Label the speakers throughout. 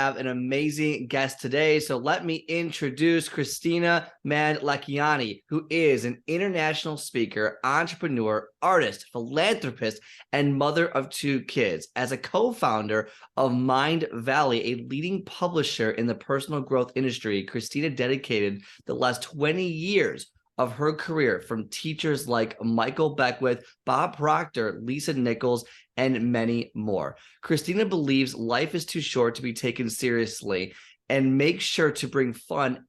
Speaker 1: have an amazing guest today. So let me introduce Kristina Mand-Lakhiani, who is an international speaker, entrepreneur, artist, philanthropist, and mother of 2 kids. As a co-founder of Mindvalley, a leading publisher in the personal growth industry, Kristina dedicated the last 20 years of her career from teachers like Michael Beckwith, Bob Proctor, Lisa Nichols, and many more. Kristina believes life is too short to be taken seriously and makes sure to bring fun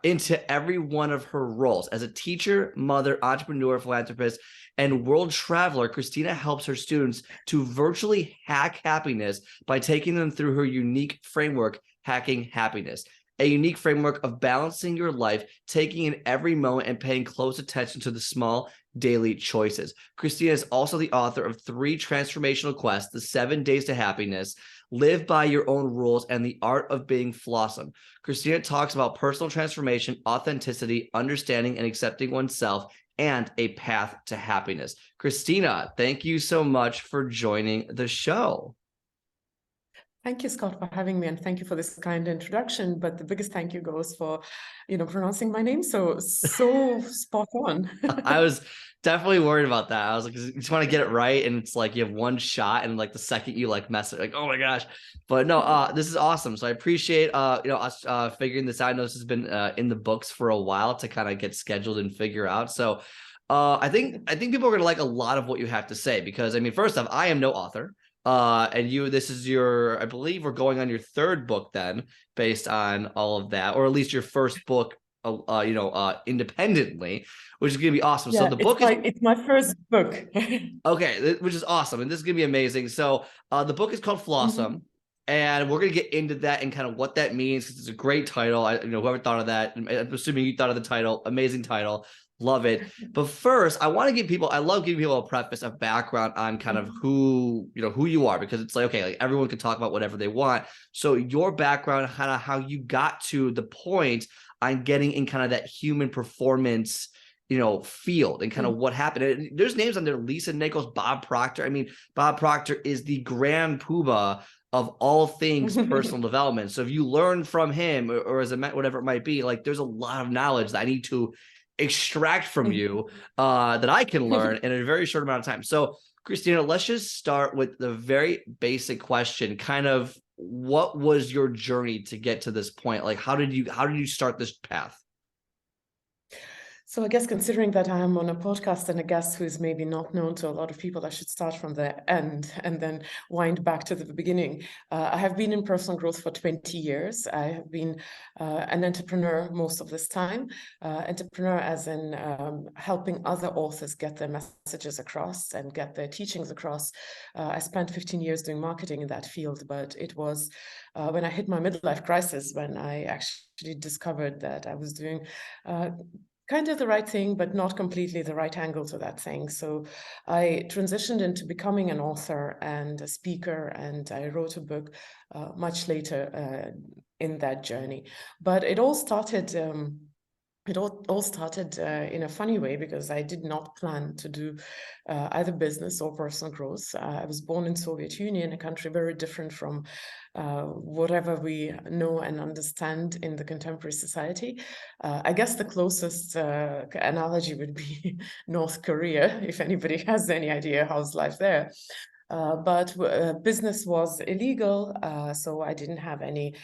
Speaker 1: into every one of her roles. As a teacher, mother, entrepreneur, philanthropist, and world traveler, Kristina helps her students to virtually hack happiness by taking them through her unique framework, Hacking Happiness. A unique framework of balancing your life, taking in every moment and paying close attention to the small daily choices. Kristina is also the author of 3 transformational quests: The 7 Days to Happiness, Live by Your Own Rules, and The Art of Being Flawesome. Kristina talks about personal transformation, authenticity, understanding and accepting oneself, and a path to happiness. Kristina, thank you so much for joining the show.
Speaker 2: Thank you, Scott, for having me, and thank you for this kind introduction. But the biggest thank you goes for, pronouncing my name so spot on.
Speaker 1: I was definitely worried about that. I was like, you just want to get it right, and it's like you have one shot, and like the second you like mess it, like, oh my gosh. But no, this is awesome. So I appreciate us figuring this out. I know this has been in the books for a while to kind of get scheduled and figure out. So I think people are gonna like a lot of what you have to say, because I mean, first off, I am no author. And this is I believe we're going on your 3rd book then, based on all of that, or at least your first book, independently, which is going to be awesome.
Speaker 2: Yeah,
Speaker 1: so
Speaker 2: it's my first book.
Speaker 1: Okay, which is awesome. And this is going to be amazing. So the book is called Flawesome. And we're going to get into that and kind of what that means, because it's a great title. Whoever thought of that, I'm assuming you thought of the title. Amazing title. Love it. But first, I love giving people a preface, a background on kind of who you are, because it's like, okay, like everyone can talk about whatever they want. So your background, kind of how you got to the point on getting in kind of that human performance, field, and kind of what happened. And there's names on there: Lisa Nichols, Bob Proctor. I mean, Bob Proctor is the grand poobah of all things personal development. So if you learn from him, or as whatever it might be, like there's a lot of knowledge that I need to extract from you that I can learn in a very short amount of time. So Kristina, let's just start with the very basic question. Kind of, what was your journey to get to this point? Like, how did you start this path?
Speaker 2: So I guess, considering that I am on a podcast and a guest who is maybe not known to a lot of people, I should start from the end and then wind back to the beginning. I have been in personal growth for 20 years. I have been an entrepreneur most of this time. Entrepreneur as in helping other authors get their messages across and get their teachings across. I spent 15 years doing marketing in that field, but it was when I hit my midlife crisis when I actually discovered that I was doing kind of the right thing, but not completely the right angle to that thing. So I transitioned into becoming an author and a speaker, and I wrote a book much later in that journey. But it all started in a funny way, because I did not plan to do either business or personal growth. I was born in Soviet Union, a country very different from whatever we know and understand in the contemporary society. I guess the closest analogy would be North Korea, if anybody has any idea how's life there. But business was illegal, so I didn't have any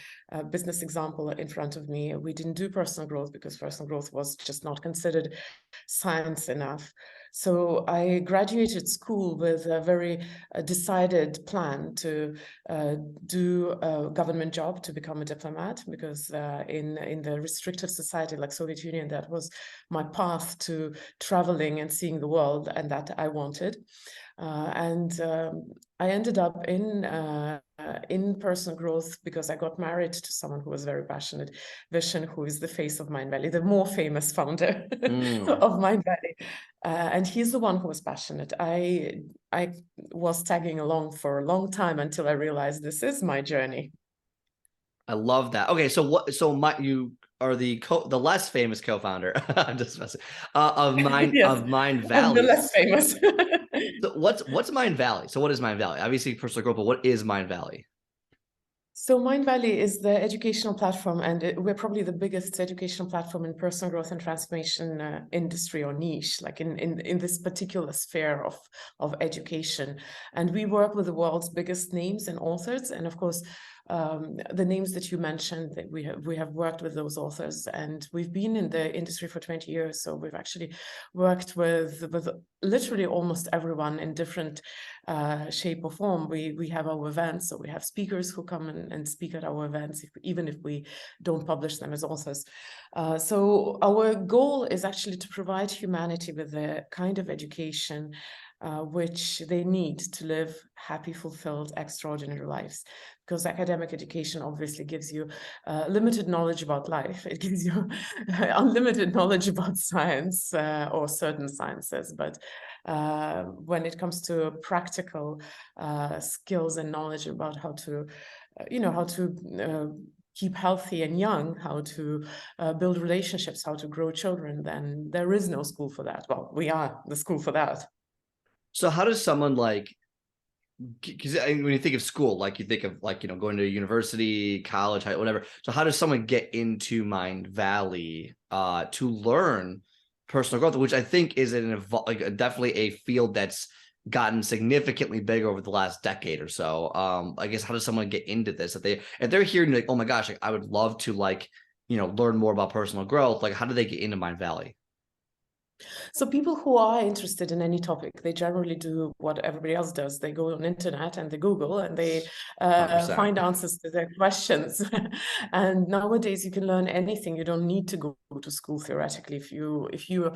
Speaker 2: business example in front of me. We didn't do personal growth because personal growth was just not considered science enough. So I graduated school with a very decided plan to do a government job, to become a diplomat, because in the restrictive society like Soviet Union, that was my path to traveling and seeing the world, and that I wanted. I ended up in personal growth because I got married to someone who was very passionate, Vishen, who is the face of Mindvalley, the more famous founder of Mindvalley. And he's the one who was passionate. I was tagging along for a long time until I realized this is my journey.
Speaker 1: I love that. Okay, so you are the less famous co-founder. I'm just messing of
Speaker 2: Yes,
Speaker 1: of Mindvalley.
Speaker 2: I'm the less famous.
Speaker 1: So what's Mindvalley? So what is Mindvalley? Obviously personal growth, but what is Mindvalley?
Speaker 2: So Mindvalley is the educational platform, and we're probably the biggest educational platform in personal growth and transformation industry or niche, like in this particular sphere of education. And we work with the world's biggest names and authors, and of course, the names that you mentioned, that we have worked with those authors, and we've been in the industry for 20 years. So we've actually worked with literally almost everyone in different shape or form. We have our events, so we have speakers who come and speak at our events, even if we don't publish them as authors. So our goal is actually to provide humanity with the kind of education which they need to live happy, fulfilled, extraordinary lives. Because academic education obviously gives you limited knowledge about life. It gives you unlimited knowledge about science or certain sciences. But when it comes to practical skills and knowledge about how to, keep healthy and young, how to build relationships, how to grow children, then there is no school for that. Well, we are the school for that.
Speaker 1: So how does someone like, because when you think of school, like you think of like, going to university, college, whatever. So how does someone get into Mindvalley to learn personal growth, which I think is definitely a field that's gotten significantly bigger over the last decade or so. I guess how does someone get into this? If they're hearing like, oh my gosh, like, I would love to like, learn more about personal growth. Like, how do they get into Mindvalley?
Speaker 2: So people who are interested in any topic, they generally do what everybody else does. They go on internet and they Google and they
Speaker 1: 100%.
Speaker 2: find answers to their questions. And nowadays you can learn anything. You don't need to go to school theoretically if you're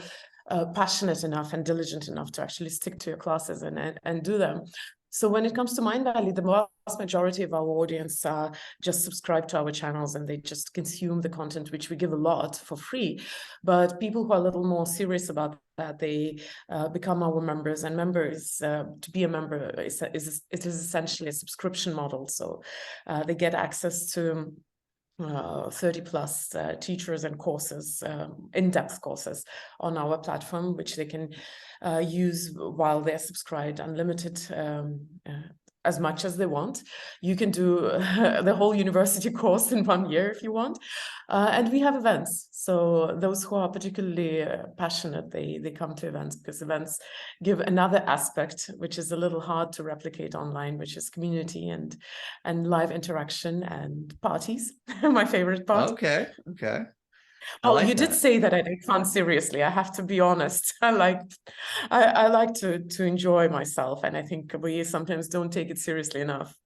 Speaker 2: passionate enough and diligent enough to actually stick to your classes and do them. So when it comes to Mindvalley, the vast majority of our audience just subscribe to our channels and they just consume the content, which we give a lot for free. But people who are a little more serious about that, they become our members. And members, to be a member, it is essentially a subscription model. So they get access to 30 plus teachers and courses, in-depth courses on our platform, which they can use while they're subscribed, unlimited, as much as they want. You can do the whole university course in 1 year if you want. And we have events. So those who are particularly passionate, they come to events, because events give another aspect, which is a little hard to replicate online, which is community and live interaction and parties. My favorite part.
Speaker 1: Okay.
Speaker 2: Well,
Speaker 1: like
Speaker 2: you did
Speaker 1: that.
Speaker 2: say that I take fun seriously. I have to be honest. I like to enjoy myself, and I think we sometimes don't take it seriously enough.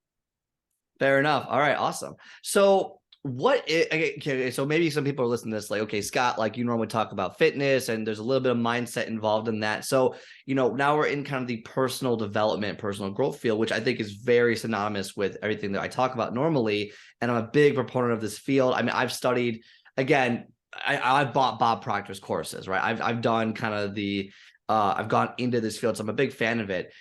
Speaker 1: Fair enough. All right, awesome. So okay, so maybe some people are listening to this like, okay, Scott, like you normally talk about fitness and there's a little bit of mindset involved in that. So, now we're in kind of the personal development, personal growth field, which I think is very synonymous with everything that I talk about normally. And I'm a big proponent of this field. I mean, I've studied, again, I've bought Bob Proctor's courses, right? I've done kind of I've gone into this field, so I'm a big fan of it.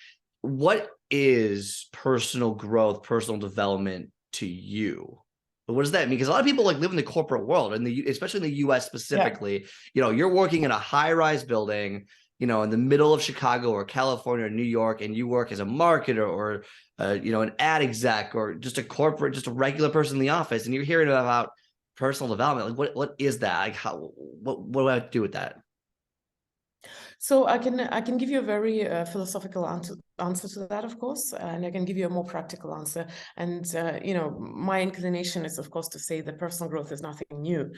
Speaker 1: What is personal growth, personal development to you? What does that mean? Because a lot of people like live in the corporate world, and especially in the U.S. specifically. Yeah. You're working in a high-rise building, in the middle of Chicago or California or New York, and you work as a marketer or an ad exec or just a regular person in the office, and you're hearing about personal development. Like, what is that? Like, what do I have to do with that?
Speaker 2: So I can give you a very philosophical answer to that, of course, and I can give you a more practical answer. And my inclination is, of course, to say that personal growth is nothing new.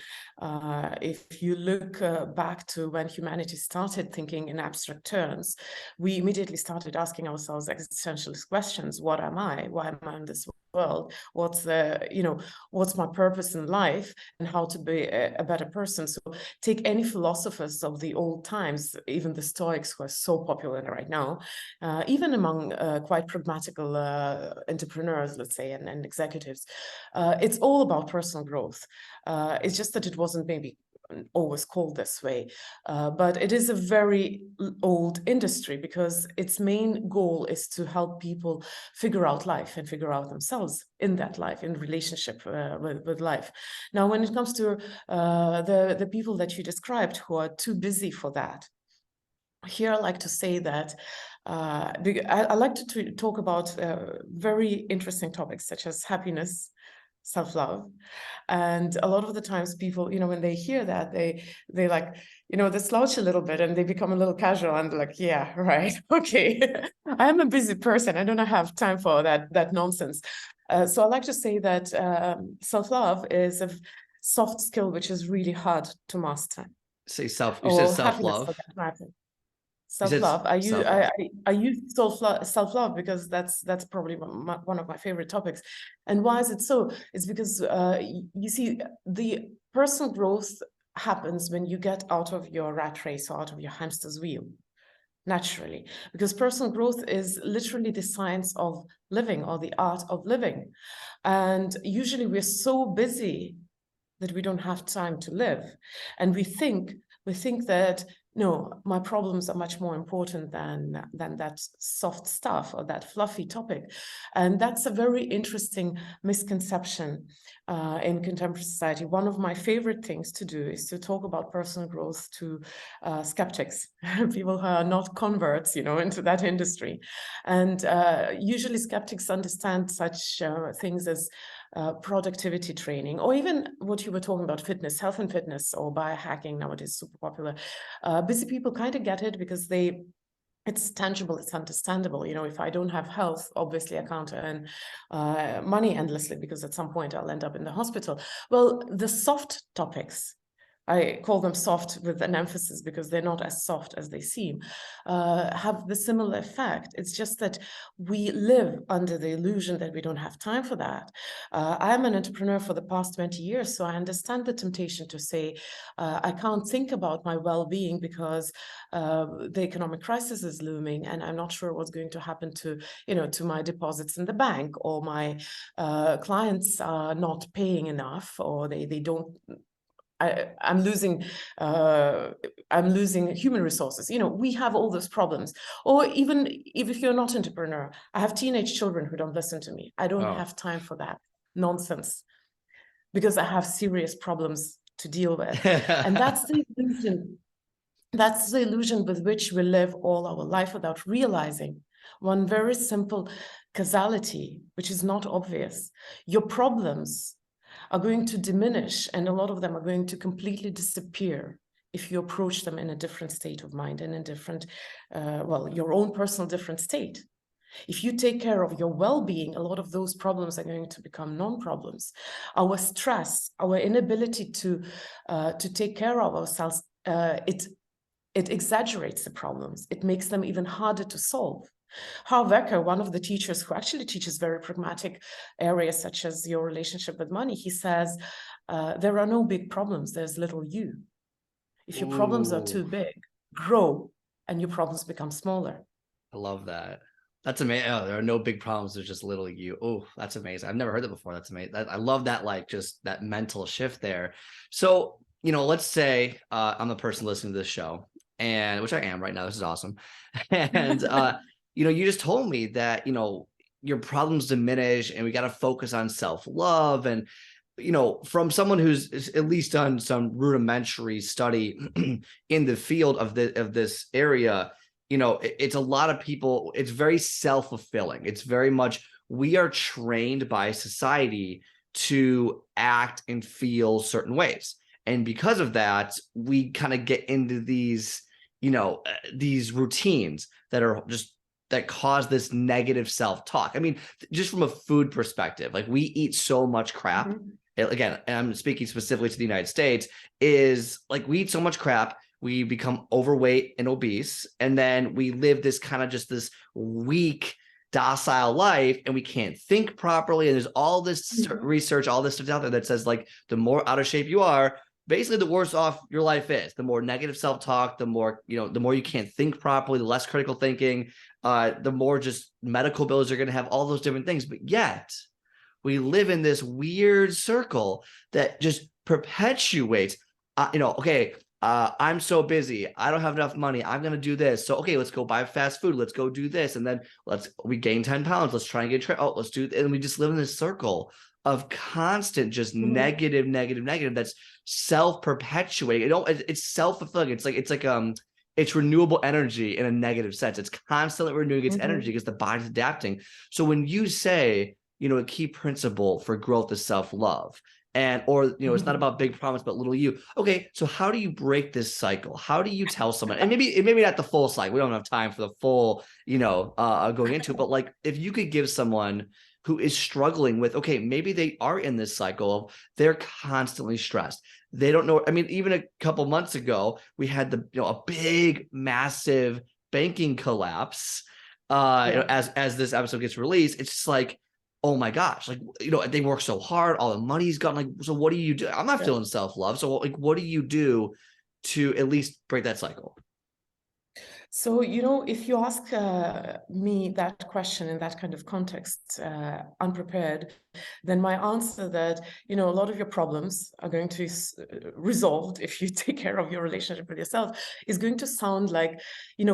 Speaker 2: If you look back to when humanity started thinking in abstract terms, we immediately started asking ourselves existentialist questions: What am I? Why am I in this world? What's my purpose in life, and how to be a better person? So take any philosophers of the old times, even the Stoics, who are so popular right now, even among quite pragmatical entrepreneurs, let's say, and executives. It's all about personal growth. It's just that it wasn't maybe always called this way, but it is a very old industry, because its main goal is to help people figure out life and figure out themselves in that life, in relationship with life. Now, when it comes to the people that you described who are too busy for that, here I like to say that I like to talk about very interesting topics such as happiness, self-love. And a lot of the times people, when they hear that, they like, they slouch a little bit and they become a little casual and they're like, yeah, right. Okay. I am a busy person. I don't have time for that nonsense. So I like to say that self-love is a soft skill, which is really hard to master.
Speaker 1: You said
Speaker 2: Or happiness for
Speaker 1: self-love.
Speaker 2: that matter.
Speaker 1: You said
Speaker 2: Self-love.
Speaker 1: self-love.
Speaker 2: I use self-love because that's probably one of my favorite topics. And why is it so? It's because you see, the personal growth happens when you get out of your rat race or out of your hamster's wheel, naturally, because personal growth is literally the science of living or the art of living. And usually we're so busy that we don't have time to live. And we think that, no, my problems are much more important than that soft stuff or that fluffy topic. And that's a very interesting misconception in contemporary society. One of my favorite things to do is to talk about personal growth to skeptics, people who are not converts, into that industry. And usually skeptics understand such things as productivity training, or even what you were talking about, fitness, health and fitness, or biohacking nowadays, super popular. Busy people kind of get it because it's tangible, it's understandable. If I don't have health, obviously I can't earn money endlessly, because at some point I'll end up in the hospital. Well, the soft topics, I call them soft with an emphasis because they're not as soft as they seem, have the similar effect. It's just that we live under the illusion that we don't have time for that. I'm an entrepreneur for the past 20 years, so I understand the temptation to say, I can't think about my well-being because the economic crisis is looming and I'm not sure what's going to happen to my deposits in the bank, or my clients are not paying enough, or they don't. I'm losing human resources. We have all those problems. Or even if you're not an entrepreneur, I have teenage children who don't listen to me. I don't have time for that nonsense because I have serious problems to deal with. And that's the illusion. That's the illusion with which we live all our life without realizing one very simple causality, which is not obvious. Your problems are going to diminish, and a lot of them are going to completely disappear if you approach them in a different state of mind, and in different, your own personal different state. If you take care of your well-being, a lot of those problems are going to become non-problems. Our stress, our inability to take care of ourselves, it exaggerates the problems. It makes them even harder to solve. Harv Eker, one of the teachers who actually teaches very pragmatic areas such as your relationship with money, he says, there are no big problems, there's little you. If your problems are too big, grow and your problems become smaller.
Speaker 1: I love that. That's amazing. Oh, there are no big problems, there's just little you. Oh, that's amazing. I've never heard that before. That's amazing. I love that, like, just that mental shift there. So, let's say I'm the person listening to this show, and which I am right now. This is awesome. And you just told me that, your problems diminish and we got to focus on self-love. And, from someone who's at least done some rudimentary study in the field of this area, it's a lot of people, it's very self-fulfilling. It's very much, we are trained by society to act and feel certain ways. And because of that, we kind of get into these, these routines that cause this negative self-talk. I mean, just from a food perspective, like, we eat so much crap. Again, and I'm speaking specifically to the United States, is like, we eat so much crap, we become overweight and obese, and then we live this kind of just this weak, docile life, and we can't think properly. And there's all this research, all this stuff out there that says, like, the more out of shape you are, basically the worse off your life is. The more negative self-talk, the more you can't think properly, the less critical thinking, the more just medical bills you're going to have, all those different things. But yet we live in this weird circle that just perpetuates, I'm so busy, I don't have enough money, I'm going to do this. So, okay, let's go buy fast food. Let's go do this. And then we gain 10 pounds. Let's try and get, let's do, and we just live in this circle of constant, just negative. That's self-perpetuating. It's self-fulfilling. It's renewable energy in a negative sense. It's constantly renewing its energy because the body's adapting. So when you say a key principle for growth is self-love. And, or, it's not about big promise, but little you. Okay, so how do you break this cycle? How do you tell someone, and maybe not the full cycle, we don't have time for the full, going into it, but like, if you could give someone who is struggling with, okay, maybe they are in this cycle of they're constantly stressed. They don't know. I mean, even a couple months ago, we had a big, massive banking collapse. As this episode gets released, it's just like, oh my gosh, like, they work so hard, all the money's gone. Like, so what do you do? I'm not feeling self-love. So like, what do you do to at least break that cycle?
Speaker 2: So, if you ask me that question in that kind of context, unprepared, then my answer that, a lot of your problems are going to be resolved if you take care of your relationship with yourself is going to sound like,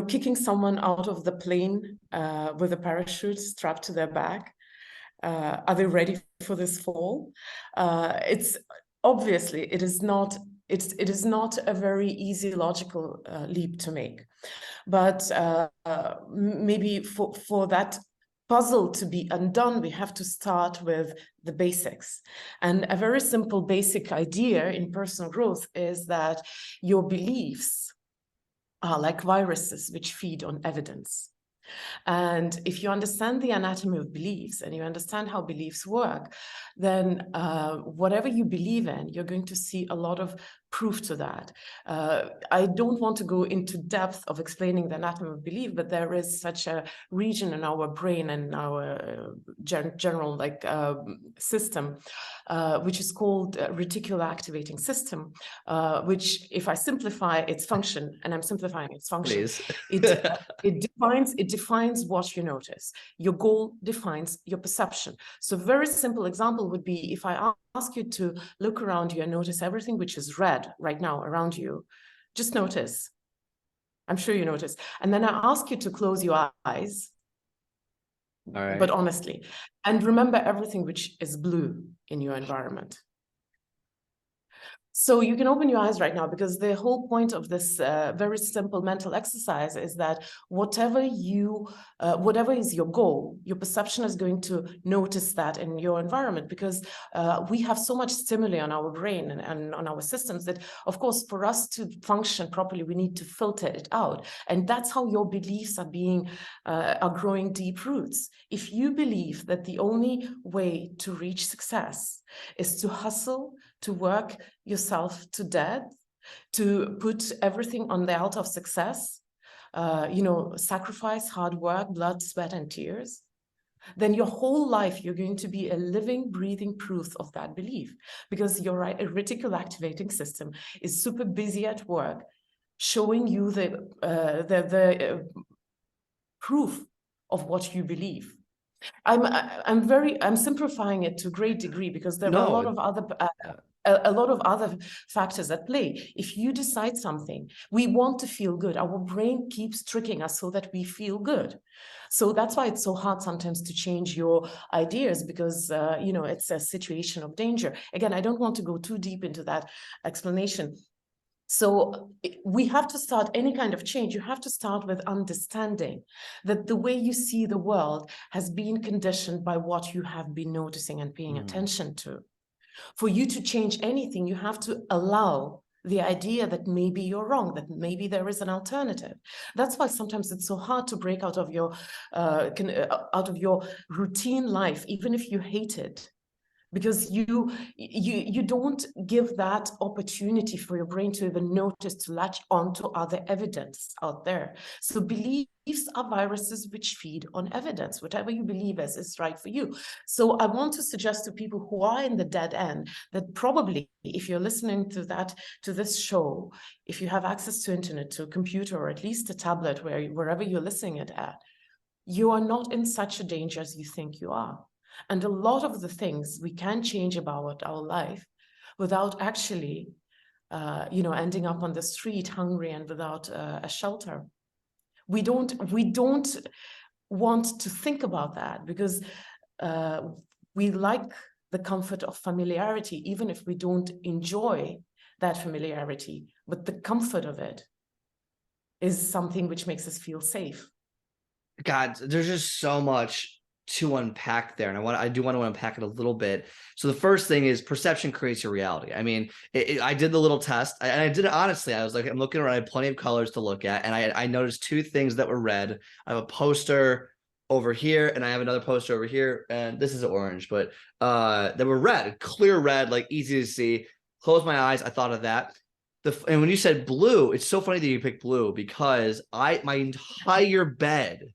Speaker 2: kicking someone out of the plane with a parachute strapped to their back. Are they ready for this fall? It's obviously, it is not a very easy logical leap to make. But maybe for that puzzle to be undone, we have to start with the basics. And a very simple basic idea in personal growth is that your beliefs are like viruses which feed on evidence. And if you understand the anatomy of beliefs and you understand how beliefs work, then whatever you believe in, you're going to see a lot of proof to that. I don't want to go into depth of explaining the anatomy of belief, but there is such a region in our brain and our general system, which is called reticular activating system, which, if I simplify its function, and I'm simplifying its function, it defines what you notice. Your goal defines your perception. So a very simple example would be if I ask you to look around you and notice everything which is red right now around you. Just notice. I'm sure you notice. And then I ask you to close your eyes, but honestly, and remember everything which is blue in your environment. So you can open your eyes right now, because the whole point of this very simple mental exercise is that whatever is your goal, your perception is going to notice that in your environment, because we have so much stimuli on our brain and on our systems that, of course, for us to function properly, we need to filter it out. And that's how your beliefs are growing deep roots. If you believe that the only way to reach success is to hustle, to work yourself to death, to put everything on the altar of success, sacrifice, hard work, blood, sweat, and tears, then your whole life you're going to be a living, breathing proof of that belief, because your reticular activating system is super busy at work, showing you the proof of what you believe. I'm simplifying it to a great degree, because there are a lot of other factors at play. If you decide something, we want to feel good. Our brain keeps tricking us so that we feel good. So that's why it's so hard sometimes to change your ideas, because it's a situation of danger. Again, I don't want to go too deep into that explanation. So we have to start any kind of change. You have to start with understanding that the way you see the world has been conditioned by what you have been noticing and paying attention to. For you to change anything, you have to allow the idea that maybe you're wrong, that maybe there is an alternative. That's why sometimes it's so hard to break out of your routine life, even if you hate it, because you don't give that opportunity for your brain to even notice, to latch onto other evidence out there. So beliefs are viruses which feed on evidence. Whatever you believe as is right for you. So I want to suggest to people who are in the dead end that probably, if you're listening to this show, if you have access to internet, to a computer, or at least a tablet, wherever you're listening it at, you are not in such a danger as you think you are. And a lot of the things we can change about our life without actually, ending up on the street hungry and without a shelter. We don't want to think about that, because we like the comfort of familiarity, even if we don't enjoy that familiarity. But the comfort of it is something which makes us feel safe.
Speaker 1: God, there's just so much to unpack there, and I do want to unpack it a little bit. So the first thing is perception creates your reality. I mean, I did the little test, and I did it honestly. I was like, I'm looking around, I had plenty of colors to look at, and I noticed two things that were red. I have a poster over here, and I have another poster over here, and this is orange, but they were red, clear red, like easy to see. Close my eyes, I thought of that. And when you said blue, it's so funny that you picked blue, because my entire bed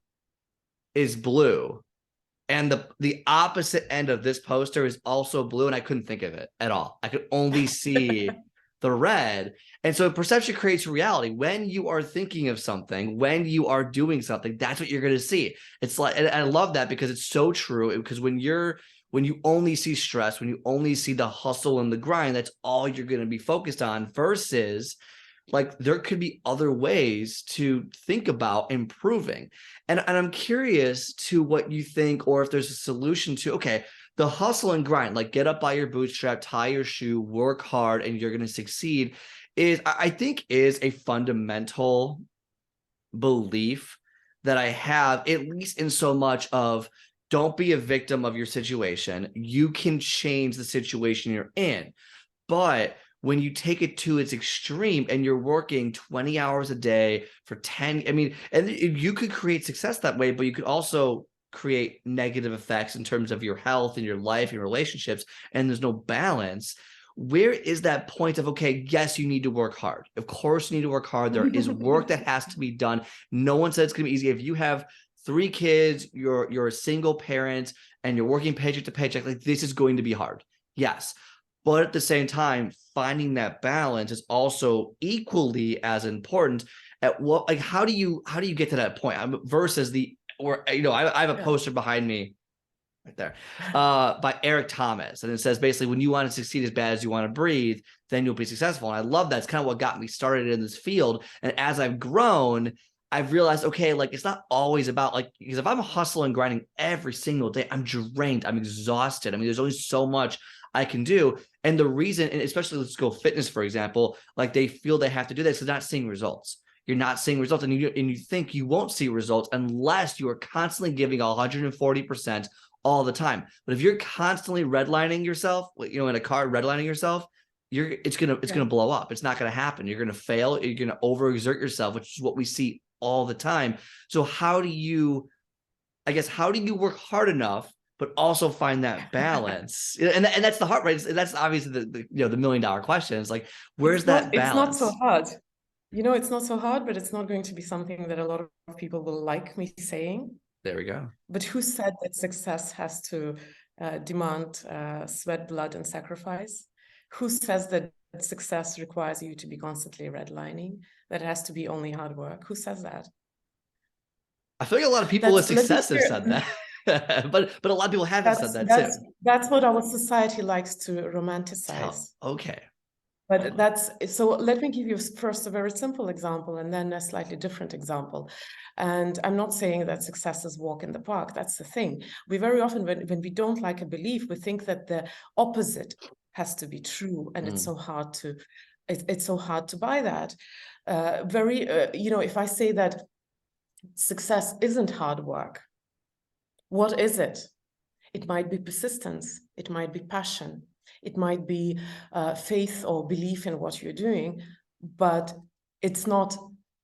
Speaker 1: is blue. And the opposite end of this poster is also blue, and I couldn't think of it at all. I could only see the red. And so perception creates reality. When you are thinking of something, when you are doing something, that's what you're going to see. It's like, and I love that because it's so true. Because when you only see stress, when you only see the hustle and the grind, that's all you're going to be focused on, versus like there could be other ways to think about improving. And I'm curious to what you think, or if there's a solution to, okay, the hustle and grind, like get up by your bootstrap, tie your shoe, work hard, and you're going to succeed, I think is a fundamental belief that I have, at least in so much of, don't be a victim of your situation. You can change the situation you're in. But when you take it to its extreme and you're working 20 hours a day for 10, I mean, and you could create success that way, but you could also create negative effects in terms of your health and your life and relationships, and there's no balance. Where is that point of, okay, yes, you need to work hard. Of course you need to work hard. There is work that has to be done. No one said it's going to be easy. If you have 3 kids, you're a single parent, and you're working paycheck to paycheck, like this is going to be hard. Yes. But at the same time, finding that balance is also equally as important. At what, like, how do you get to that point versus I have a poster behind me right there by Eric Thomas, and it says basically, when you want to succeed as bad as you want to breathe, then you'll be successful. And I love that. It's kind of what got me started in this field. And as I've grown, I've realized, okay, like it's not always about like, because if I'm hustling, grinding every single day, I'm drained, I'm exhausted. I mean, there's only so much I can do. And the reason, and especially let's go fitness, for example, like they feel they have to do this, is not seeing results. You're not seeing results, and you think you won't see results unless you are constantly giving 140% all the time. But if you're constantly redlining yourself, in a car, redlining yourself, it's gonna blow up. It's not gonna happen. You're gonna fail. You're gonna overexert yourself, which is what we see all the time. So how do you work hard enough, but also find that balance? And that's the heart, right? That's obviously the $1 million question. It's like, where's that balance?
Speaker 2: It's not so hard. It's not so hard, but it's not going to be something that a lot of people will like me saying.
Speaker 1: There we go.
Speaker 2: But who said that success has to demand sweat, blood, and sacrifice? Who says that success requires you to be constantly redlining, that it has to be only hard work? Who says that?
Speaker 1: I feel like a lot of people with success have said that. but a lot of people haven't said that too.
Speaker 2: That's what our society likes to romanticize.
Speaker 1: Okay.
Speaker 2: But so let me give you first a very simple example and then a slightly different example. And I'm not saying that success is walk in the park. That's the thing. We very often, when we don't like a belief, we think that the opposite has to be true. And it's so hard to buy that. If I say that success isn't hard work, what is it? It might be persistence. It might be passion. It might be faith or belief in what you're doing, but it's not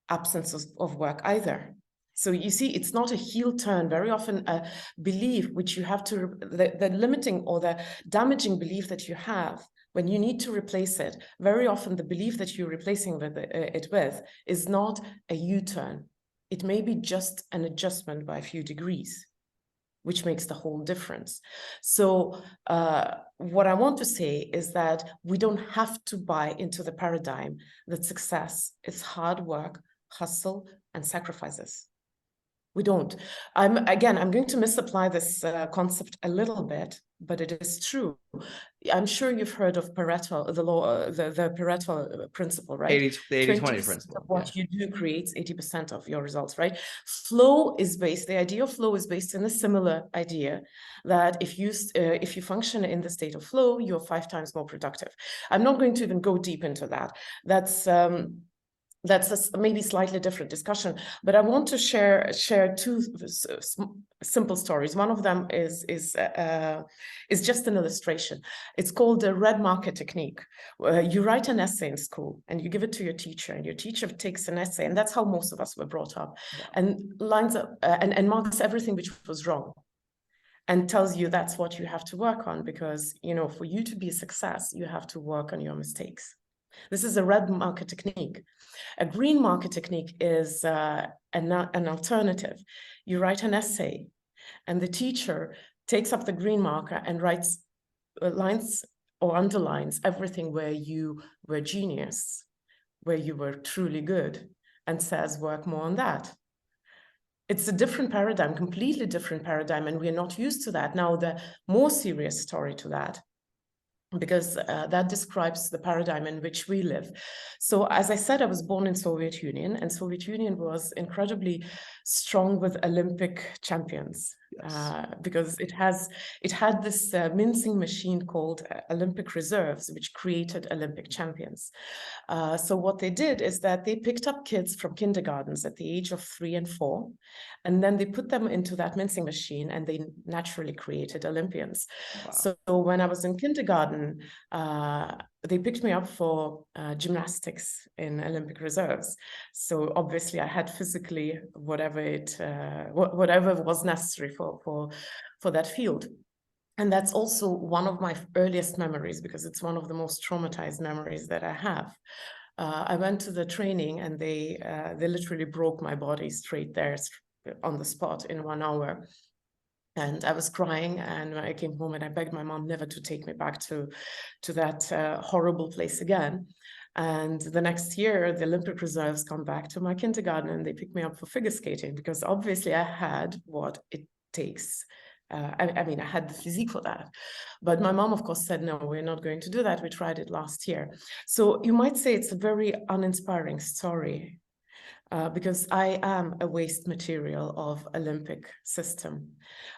Speaker 2: absence of work either. So you see, it's not a heel turn. Very often a belief which you have to, the limiting or the damaging belief that you have, when you need to replace it, very often the belief that you're replacing it with is not a U-turn. It may be just an adjustment by a few degrees, which makes the whole difference. So what I want to say is that we don't have to buy into the paradigm that success is hard work, hustle, and sacrifices. We don't. I'm going to misapply this concept a little bit, but it is true. I'm sure you've heard of Pareto, the law, the Pareto principle, right?
Speaker 1: The 80-20 principle.
Speaker 2: Of what you do creates 80% of your results, right? The idea of flow is based in a similar idea that if you function in the state of flow, you're 5 times more productive. I'm not going to even go deep into that. that's a maybe slightly different discussion, but I want to share two simple stories. One of them is just an illustration. It's called the red marker technique. You write an essay in school and you give it to your teacher, and your teacher takes an essay, and that's how most of us were brought up, and lines up and marks everything which was wrong, and tells you that's what you have to work on, because, you know, for you to be a success, you have to work on your mistakes. This is a red marker technique. A green marker technique is an alternative. You write an essay, and the teacher takes up the green marker and writes lines or underlines everything where you were genius, where you were truly good, and says, work more on that. It's a different paradigm, completely different paradigm, and we're not used to that. Now, the more serious story to that, because that describes the paradigm in which we live. So, as I said, I was born in Soviet Union, and Soviet Union was incredibly strong with Olympic champions. Yes. Because it had this mincing machine called Olympic reserves, which created Olympic champions. So what they did is that they picked up kids from kindergartens at the age of 3 and 4, and then they put them into that mincing machine, and they naturally created Olympians. Wow. So when I was in kindergarten, they picked me up for gymnastics in Olympic reserves. So obviously I had physically whatever was necessary for that field. And that's also one of my earliest memories, because it's one of the most traumatized memories that I have. I went to the training, and they literally broke my body straight there on the spot in 1 hour. And I was crying, and when I came home, and I begged my mom never to take me back to that horrible place again. And the next year, the Olympic reserves come back to my kindergarten, and they pick me up for figure skating, because obviously I had what it takes. I mean, I had the physique for that. But my mom, of course, said, no, we're not going to do that. We tried it last year. So you might say it's a very uninspiring story, because I am a waste material of Olympic system.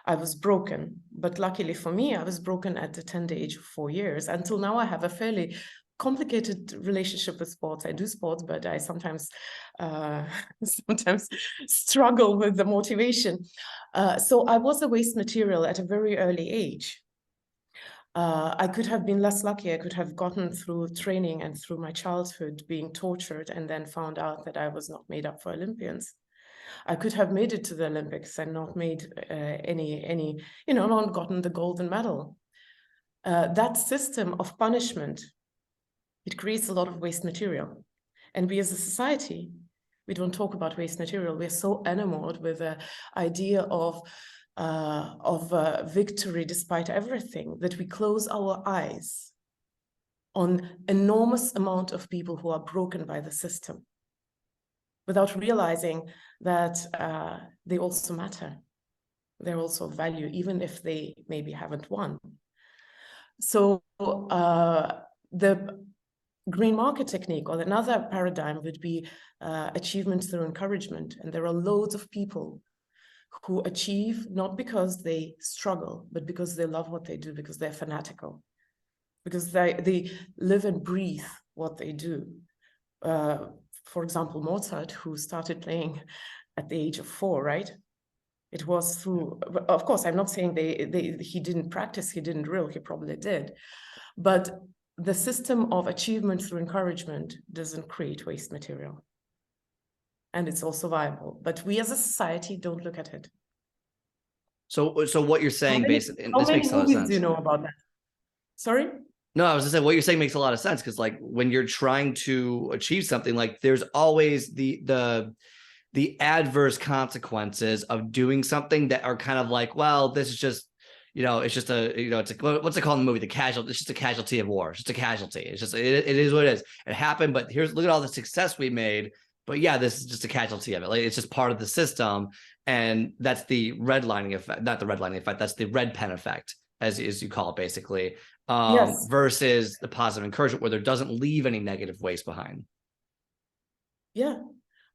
Speaker 2: I was broken, but luckily for me, I was broken at the tender age of 4 years. Until now, I have a fairly complicated relationship with sports. I do sports, but I sometimes struggle with the motivation. So I was a waste material at a very early age. I could have been less lucky. I could have gotten through training and through my childhood being tortured, and then found out that I was not made up for Olympians. I could have made it to the Olympics and not made any, not gotten the golden medal. That system of punishment, it creates a lot of waste material. And we as a society, we don't talk about waste material. We're so enamored with the idea of victory despite everything, that we close our eyes on enormous amount of people who are broken by the system, without realizing that they also matter. They're also of value, even if they maybe haven't won. So the green market technique, or another paradigm, would be achievement through encouragement. And there are loads of people who achieve not because they struggle, but because they love what they do, because they're fanatical, because they live and breathe what they do. For example, Mozart, who started playing at the age of 4, right? It was through, of course, I'm not saying he didn't practice, he didn't drill, he probably did. But the system of achievement through encouragement doesn't create waste material. And it's also viable. But we as a society don't look at it.
Speaker 1: So what you're saying, basically, this makes a lot of sense. How many movies
Speaker 2: do you know about that? Sorry?
Speaker 1: No, I was just saying, what you're saying makes a lot of sense, because like when you're trying to achieve something, like there's always the adverse consequences of doing something that are kind of like, well, this is just, it's just it's like, what's it called in the movie? The casualty. It's just a casualty of war. It's just a casualty. It's just, it is what it is. It happened, but look at all the success we made. But yeah, this is just a casualty of it. Like, it's just part of the system. And that's the redlining effect, not the redlining effect. That's the red pen effect, as you call it, basically. Yes. Versus the positive encouragement, where there doesn't leave any negative waste behind.
Speaker 2: Yeah.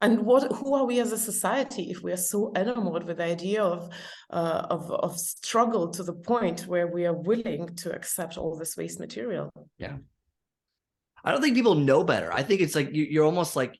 Speaker 2: And who are we as a society if we are so enamored with the idea of struggle to the point where we are willing to accept all this waste material?
Speaker 1: Yeah. I don't think people know better. I think it's like you're almost like,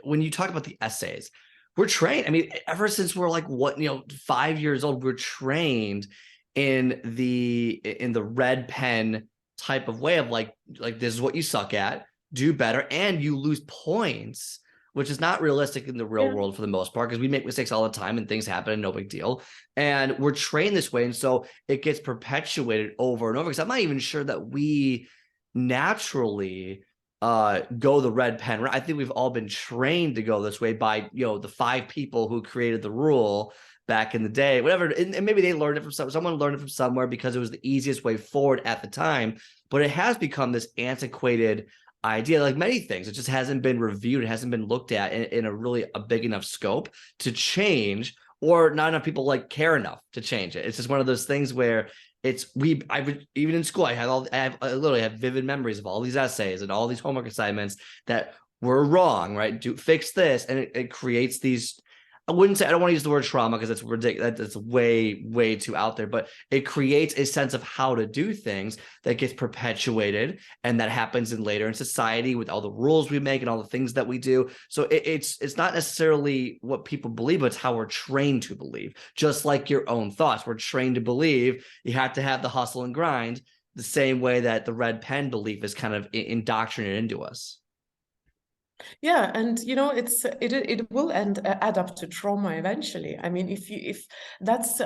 Speaker 1: when you talk about the essays, we're trained. I mean, ever since we're like 5 years old, we're trained in the red pen type of way of like this is what you suck at, do better, and you lose points, which is not realistic in the real world for the most part, because we make mistakes all the time and things happen and no big deal. And we're trained this way. And so it gets perpetuated over and over, because I'm not even sure that we naturally go the red pen. I think we've all been trained to go this way by, the 5 people who created the rule back in the day, whatever. And maybe they learned it from someone learned it from somewhere because it was the easiest way forward at the time. But it has become this antiquated idea, like many things. It just hasn't been reviewed. It hasn't been looked at in a big enough scope to change, or not enough people care enough to change it. It's just one of those things where even in school, I literally have vivid memories of all these essays and all these homework assignments that were wrong, right? Fix this. And it creates these, I don't want to use the word trauma because it's ridiculous. That's way, way too out there, but it creates a sense of how to do things that gets perpetuated, and that happens later in society with all the rules we make and all the things that we do. So it's not necessarily what people believe, but it's how we're trained to believe. Just like your own thoughts, we're trained to believe you have to have the hustle and grind, the same way that the red pen belief is kind of indoctrinated into us.
Speaker 2: Yeah, and it will add up to trauma eventually. I mean, if that's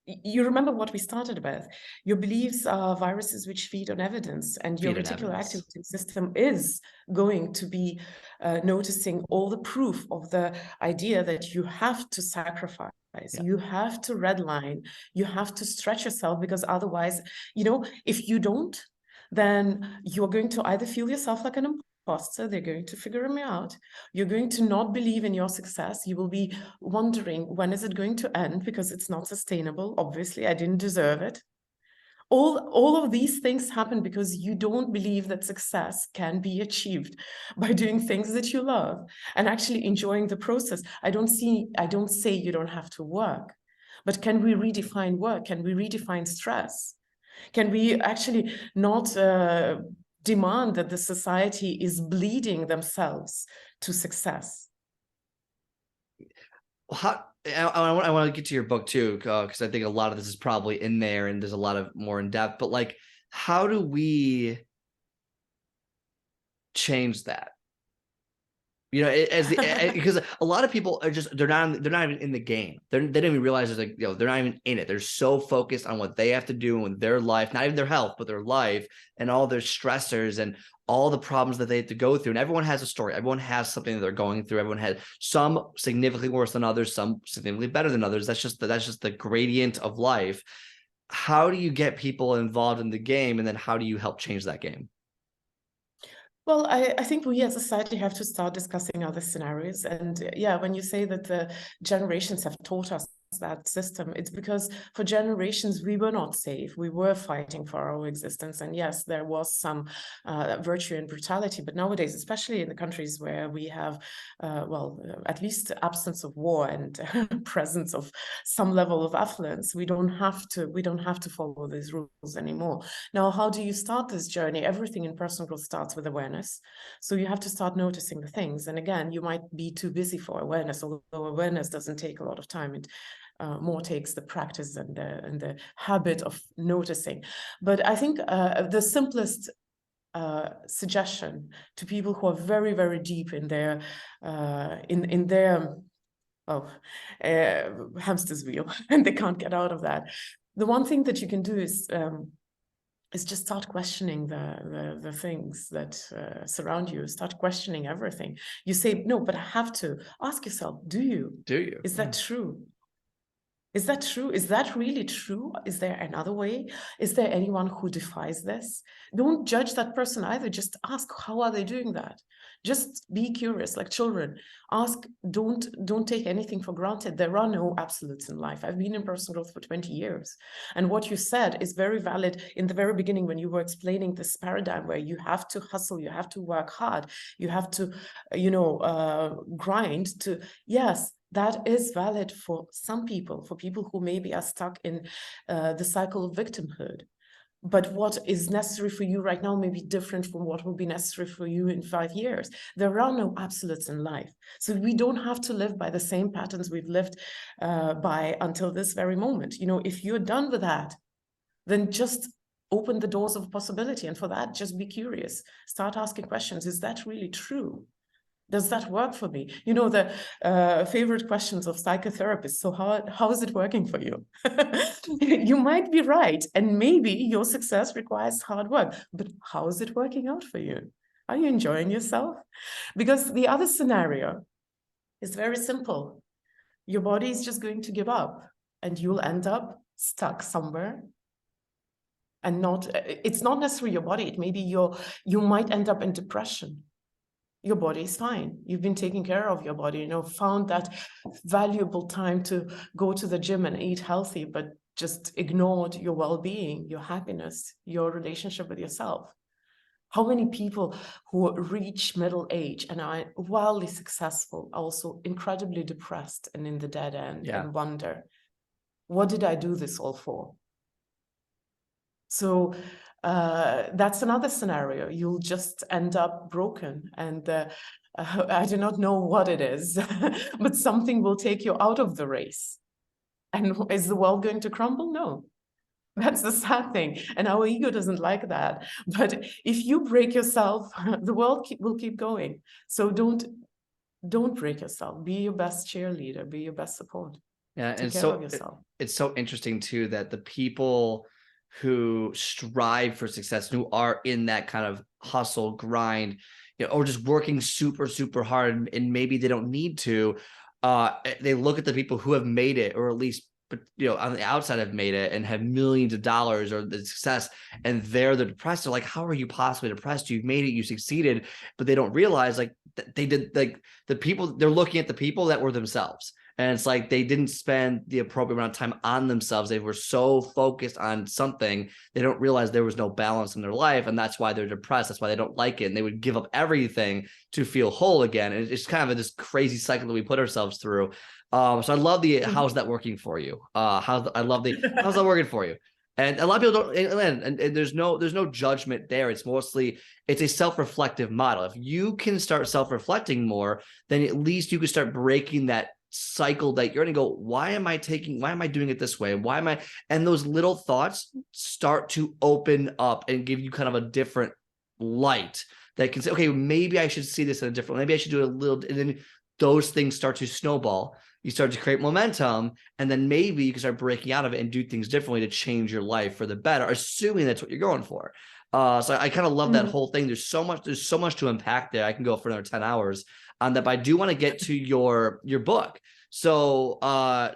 Speaker 2: you remember what we started with. Your beliefs are viruses which feed on evidence, and your reticular activating system is going to be noticing all the proof of the idea that you have to sacrifice. Yeah. You have to redline, you have to stretch yourself, because otherwise, if you don't, then you're going to either feel yourself like an imposter, they're going to figure me out. You're going to not believe in your success. You will be wondering, when is it going to end? Because it's not sustainable. Obviously, I didn't deserve it. All of these things happen because you don't believe that success can be achieved by doing things that you love and actually enjoying the process. I don't say you don't have to work, but can we redefine work? Can we redefine stress? Can we actually not demand that the society is bleeding themselves to success?
Speaker 1: I want to get to your book too, because I think a lot of this is probably in there and there's a lot of more in depth, but how do we change that? Because a lot of people are they're not even in the game. They don't even realize they're not even in it. They're so focused on what they have to do in their life, not even their health, but their life, and all their stressors and all the problems that they have to go through. And everyone has a story. Everyone has something that they're going through. Everyone has some significantly worse than others, some significantly better than others. That's just the gradient of life. How do you get people involved in the game, and then how do you help change that game?
Speaker 2: Well, I think we as a society have to start discussing other scenarios. And yeah, when you say that the generations have taught us that system, it's because for generations we were not safe. We were fighting for our existence. And yes, there was some virtue and brutality. But nowadays, especially in the countries where we have, at least absence of war and presence of some level of affluence, we don't have to follow these rules anymore. Now, how do you start this journey? Everything in personal growth starts with awareness. So you have to start noticing the things. And again, you might be too busy for awareness, although awareness doesn't take a lot of time. It more takes the practice and the habit of noticing. But I think the simplest suggestion to people who are very, very deep in their hamster's wheel and they can't get out of that, the one thing that you can do is just start questioning the things that surround you. Start questioning everything. You say, no, but I have to. Ask yourself, do you? Is that true? Is that true? Is that really true? Is there another way? Is there anyone who defies this? Don't judge that person either. Just ask, how are they doing that? Just be curious, like children. Ask, don't take anything for granted. There are no absolutes in life. I've been in personal growth for 20 years. And what you said is very valid in the very beginning when you were explaining this paradigm where you have to hustle, you have to work hard, you have to, grind to, yes, that is valid for some people, for people who maybe are stuck in the cycle of victimhood. But what is necessary for you right now may be different from what will be necessary for you in 5 years. There are no absolutes in life. So we don't have to live by the same patterns we've lived by until this very moment. You know, if you're done with that, then just open the doors of possibility. And for that, just be curious. Start asking questions. Is that really true? Does that work for me? You know, the favorite questions of psychotherapists. So how is it working for you? You might be right. And maybe your success requires hard work, but how is it working out for you? Are you enjoying yourself? Because the other scenario is very simple. Your body is just going to give up and you'll end up stuck somewhere. And it's not necessarily your body. It may be you might end up in depression. Your body is fine. You've been taking care of your body, you know, found that valuable time to go to the gym and eat healthy, but just ignored your well-being, your happiness, your relationship with yourself. How many people who reach middle age and are wildly successful, also incredibly depressed and in the dead end and wonder, what did I do this all for? So that's another scenario. You'll just end up broken. And I do not know what it is, but something will take you out of the race. And is the world going to crumble? No. That's the sad thing. And our ego doesn't like that. But if you break yourself, the world will keep going. So don't break yourself. Be your best cheerleader. Be your best support.
Speaker 1: Yeah,
Speaker 2: Take care of yourself.
Speaker 1: It's so interesting too that the people who strive for success, who are in that kind of hustle grind, you know, or just working super, super hard, and maybe they don't need to, they look at the people who have made it, or at least, you know, on the outside have made it and have millions of dollars or the success, and they're depressed. They're like, how are you possibly depressed? You've made it, you succeeded. But they don't realize, like, they did, like, the people, they're looking at the people that were themselves. And it's like they didn't spend the appropriate amount of time on themselves. They were so focused on something, they don't realize there was no balance in their life. And that's why they're depressed. That's why they don't like it. And they would give up everything to feel whole again. And it's kind of this crazy cycle that we put ourselves through. So I love the, how's that working for you? How's that working for you? And a lot of people don't, and there's no judgment there. It's mostly, it's a self-reflective model. If you can start self-reflecting more, then at least you can start breaking that cycle that you're going to go, why am I doing it this way? And those little thoughts start to open up and give you kind of a different light that can say, okay, maybe I should see this in a different, maybe I should do it a little, and then those things start to snowball. You start to create momentum, and then maybe you can start breaking out of it and do things differently to change your life for the better, assuming that's what you're going for. So I kind of love that whole thing. There's so much to unpack there. I can go for another 10 hours on that, but I do want to get to your book. So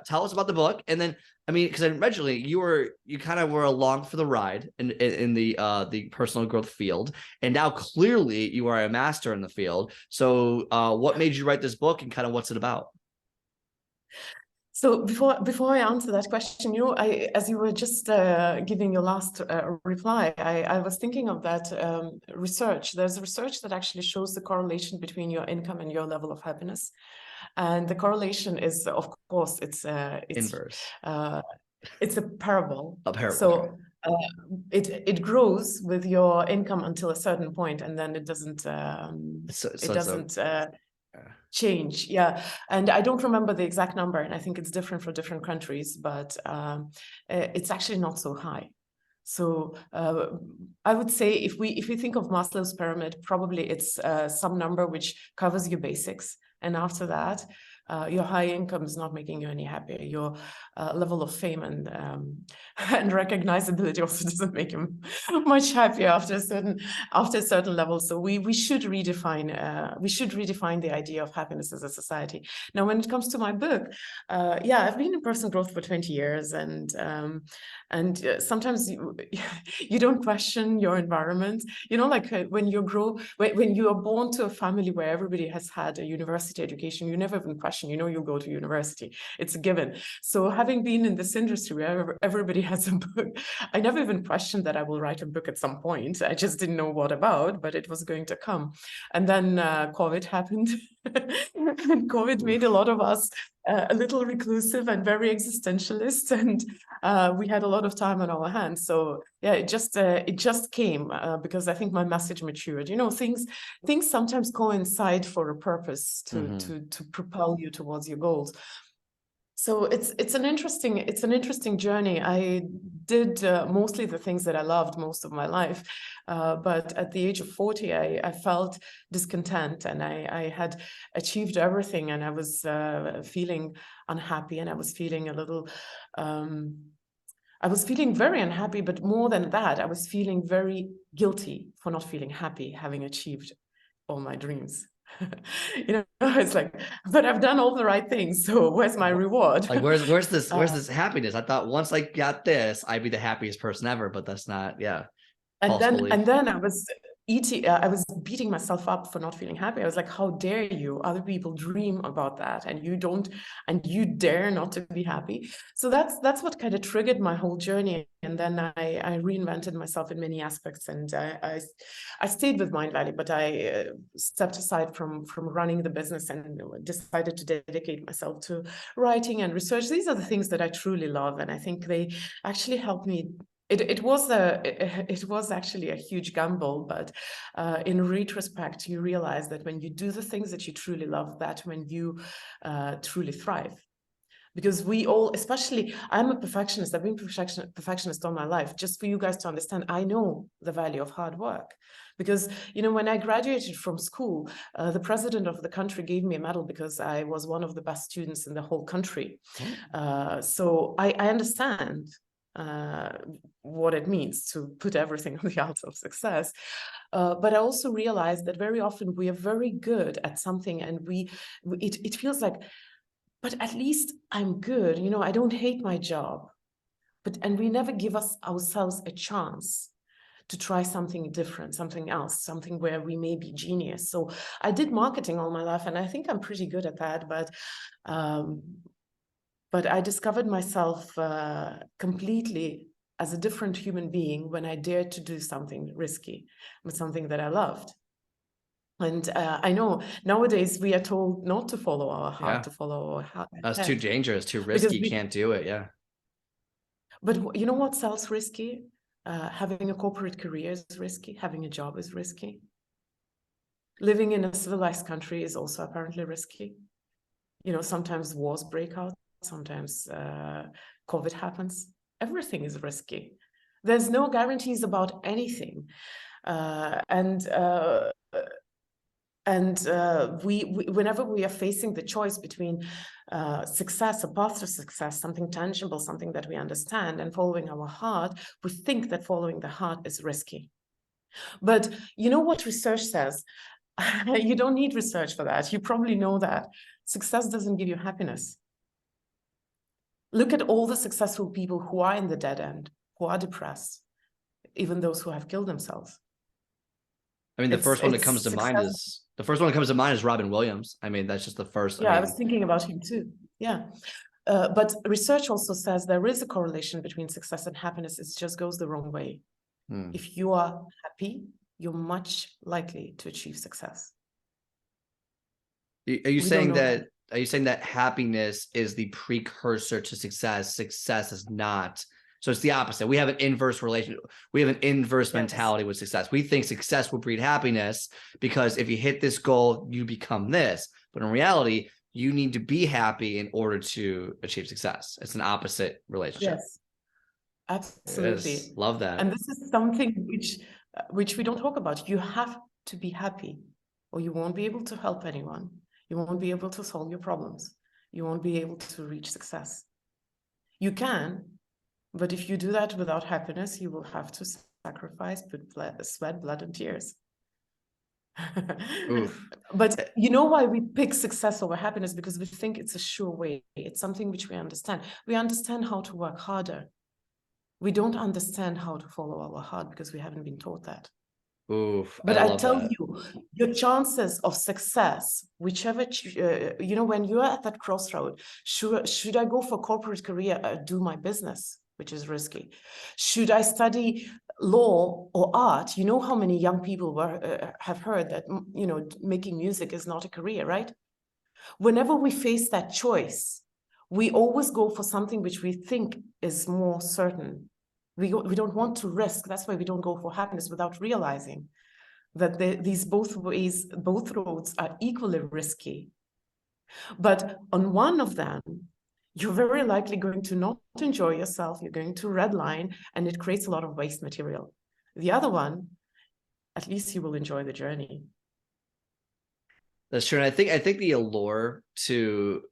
Speaker 1: tell us about the book. And then, I mean, because originally you kind of were along for the ride in the personal growth field, and now clearly you are a master in the field. So what made you write this book, and kind of what's it about?
Speaker 2: So before I answer that question, you know, as you were just giving your last reply, I was thinking of that research. There's research that actually shows the correlation between your income and your level of happiness, and the correlation is, of course, it's
Speaker 1: Inverse.
Speaker 2: It's a parable.
Speaker 1: A parable.
Speaker 2: So it grows with your income until a certain point, and then it doesn't. Change. Yeah. And I don't remember the exact number, and I think it's different for different countries, but it's actually not so high. So I would say if we think of Maslow's pyramid, probably it's some number which covers your basics. And after that, your high income is not making you any happier. Your level of fame and recognizability also doesn't make you much happier after a certain level. So we should redefine the idea of happiness as a society. Now, when it comes to my book, I've been in personal growth for 20 years, and sometimes you don't question your environment. You know, like when you are born to a family where everybody has had a university education, you never even question. You know, you go to university, it's a given. So having been in this industry where everybody has a book, I never even questioned that I will write a book at some point. I just didn't know what about, but it was going to come. And then COVID happened. And COVID made a lot of us a little reclusive and very existentialist, and we had a lot of time on our hands. So yeah, it just came because I think my message matured. You know, things sometimes coincide for a purpose to propel you towards your goals. So it's an interesting journey. I did mostly the things that I loved most of my life, but at the age of 40, I felt discontent, and I had achieved everything, and I was feeling unhappy, and I was feeling a little. I was feeling very unhappy, but more than that, I was feeling very guilty for not feeling happy, having achieved all my dreams. You know, it's like, but I've done all the right things, so where's my reward?
Speaker 1: Like, where's this happiness? I thought once I got this, I'd be the happiest person ever, but that's not,
Speaker 2: and
Speaker 1: false
Speaker 2: then I was beating myself up for not feeling happy. I was like, how dare you? Other people dream about that, and you don't, and you dare not to be happy. So that's what kind of triggered my whole journey. And then I reinvented myself in many aspects, and I stayed with Mindvalley, but I stepped aside from running the business and decided to dedicate myself to writing and research. These are the things that I truly love, and I think they actually helped me. It was actually a huge gamble, but in retrospect, you realize that when you do the things that you truly love, that's when you truly thrive. Because we all, especially, I'm a perfectionist. I've been perfectionist all my life. Just for you guys to understand, I know the value of hard work. Because, you know, when I graduated from school, the president of the country gave me a medal because I was one of the best students in the whole country. So I understand what it means to put everything on the altar of success. But I also realized that very often we are very good at something, and it feels like, but at least I'm good. You know, I don't hate my job. And we never give ourselves a chance to try something different, something else, something where we may be genius. So I did marketing all my life, and I think I'm pretty good at that. But I discovered myself completely as a different human being when I dared to do something risky, but something that I loved. And I know nowadays we are told not to follow our heart, to follow our heart.
Speaker 1: That's too dangerous, too risky. Can't do it. Yeah.
Speaker 2: But you know what else risky? Having a corporate career is risky. Having a job is risky. Living in a civilized country is also apparently risky. You know, sometimes wars break out. Sometimes COVID happens. Everything is risky. There's no guarantees about anything. Whenever we are facing the choice between success, a path to success, something tangible, something that we understand, and following our heart, we think that following the heart is risky. But you know what research says? You don't need research for that. You probably know that. Success doesn't give you happiness. Look at all the successful people who are in the dead end, who are depressed, even those who have killed themselves.
Speaker 1: I mean, the first one that comes to mind is Robin Williams. I mean, that's just the first.
Speaker 2: Yeah, I was thinking about him too. Yeah. But research also says there is a correlation between success and happiness. It just goes the wrong way. If you are happy, you're much likely to achieve success.
Speaker 1: Are you saying that happiness is the precursor to success? Success is not. So it's the opposite. We have an inverse relation. We have an inverse mentality with success. We think success will breed happiness because if you hit this goal, you become this. But in reality, you need to be happy in order to achieve success. It's an opposite relationship.
Speaker 2: Yes, absolutely.
Speaker 1: Love that.
Speaker 2: And this is something which we don't talk about. You have to be happy, or you won't be able to help anyone. You won't be able to solve your problems. You won't be able to reach success. You can, but if you do that without happiness, you will have to sacrifice, sweat, blood, and tears. But you know why we pick success over happiness? Because we think it's a sure way. It's something which we understand. We understand how to work harder. We don't understand how to follow our heart because we haven't been taught that. But I tell you, your chances of success, whichever, you know, when you're at that crossroad, should I go for corporate career or do my business, which is risky? Should I study law or art? You know how many young people have heard that, you know, making music is not a career, right? Whenever we face that choice, we always go for something which we think is more certain. We don't want to risk. That's why we don't go for happiness without realizing that these both roads are equally risky. But on one of them, you're very likely going to not enjoy yourself. You're going to redline, and it creates a lot of waste material. The other one, at least you will enjoy the journey.
Speaker 1: That's true. And I think the allure to,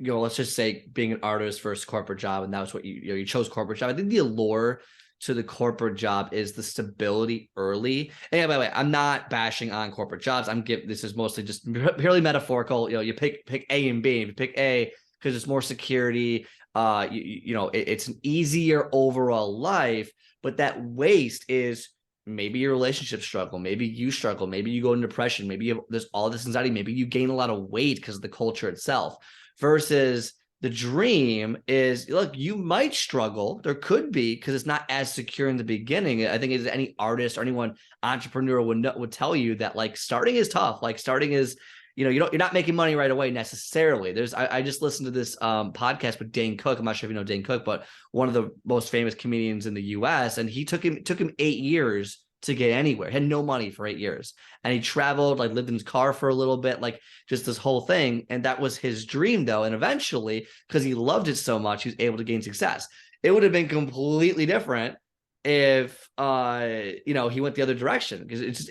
Speaker 1: let's just say being an artist versus corporate job, and that was what you chose corporate job. I think the allure to the corporate job is the stability early. And yeah, by the way, I'm not bashing on corporate jobs. This is mostly just purely metaphorical. You pick A and B. If you pick A because it's more security, it's an easier overall life, but that waste is maybe your relationship struggle, maybe you struggle, maybe you go into depression, maybe there's all this anxiety, maybe you gain a lot of weight because of the culture itself, versus the dream is, look, you might struggle. There could be, because it's not as secure in the beginning. I think as any artist or anyone entrepreneur would tell you that, like, starting is tough. Like, starting is, you're not making money right away necessarily. I just listened to this podcast with Dane Cook. I'm not sure if you know Dane Cook, but one of the most famous comedians in the US. And he took him 8 years to get anywhere. He had no money for 8 years. And he traveled, like lived in his car for a little bit, like just this whole thing. And that was his dream though. And eventually, because he loved it so much, he was able to gain success. It would have been completely different if he went the other direction, because it's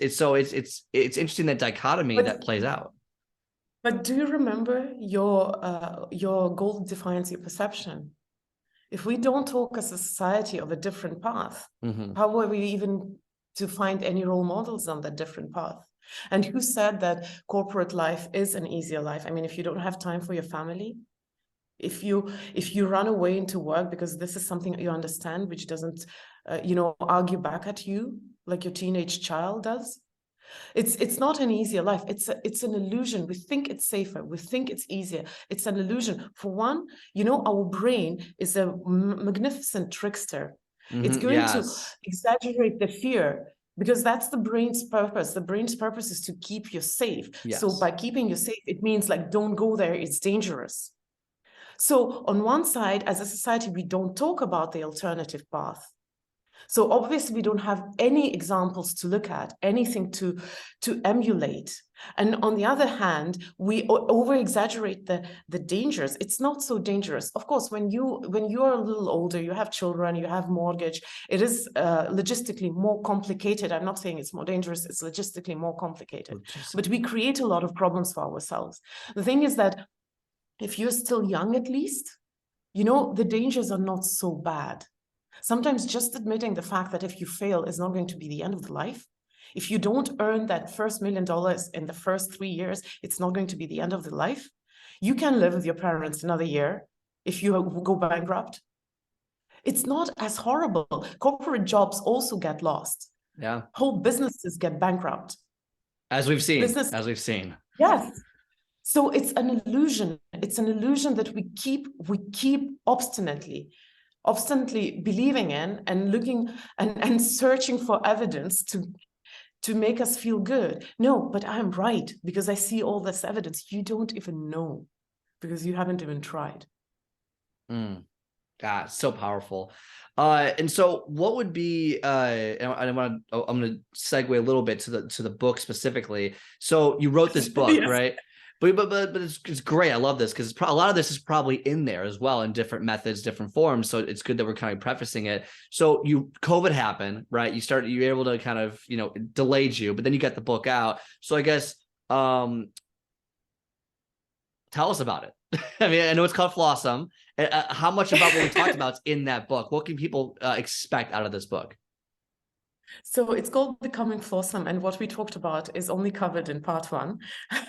Speaker 1: interesting, that dichotomy that plays out.
Speaker 2: But do you remember your goal defines your perception? If we don't talk as a society of a different path, how are we even to find any role models on that different path? And who said that corporate life is an easier life? I mean, if you don't have time for your family, if you run away into work because this is something you understand, which doesn't, argue back at you like your teenage child does, it's not an easier life. It's an illusion. We think it's safer. We think it's easier. It's an illusion. For one, our brain is a magnificent trickster. It's going to exaggerate the fear, because that's the brain's purpose. The brain's purpose is to keep you safe.
Speaker 1: Yes.
Speaker 2: So by keeping you safe, it means, like, don't go there. It's dangerous. So on one side, as a society, we don't talk about the alternative path. So obviously we don't have any examples to look at, anything to emulate. And on the other hand, we over-exaggerate the dangers. It's not so dangerous. Of course, when you are a little older, you have children, you have mortgage, it is logistically more complicated. I'm not saying it's more dangerous, it's logistically more complicated. But we create a lot of problems for ourselves. The thing is that if you're still young, at least, the dangers are not so bad. Sometimes just admitting the fact that if you fail is not going to be the end of the life. If you don't earn that first $1 million in the first 3 years, it's not going to be the end of the life. You can live with your parents another year if you go bankrupt. It's not as horrible. Corporate jobs also get lost.
Speaker 1: Yeah.
Speaker 2: Whole businesses get bankrupt.
Speaker 1: As we've seen.
Speaker 2: Yes. So it's an illusion. It's an illusion that we keep obstinately believing in and looking and searching for evidence to make us feel good. No, but I'm right, because I see all this evidence. You don't even know, because you haven't even tried.
Speaker 1: God, so powerful. And so what would be, I'm going to segue a little bit to the book specifically. So you wrote this book, yes. Right? But it's great. I love this, because a lot of this is probably in there as well in different methods, different forms. So it's good that we're kind of prefacing it. So COVID happened, right? You were able to kind of, delayed you, but then you got the book out. So I guess, tell us about it. I mean, I know it's called Flawesome. How much about what we talked about is in that book? What can people expect out of this book?
Speaker 2: So it's called Becoming Flawesome, and what we talked about is only covered in part 1.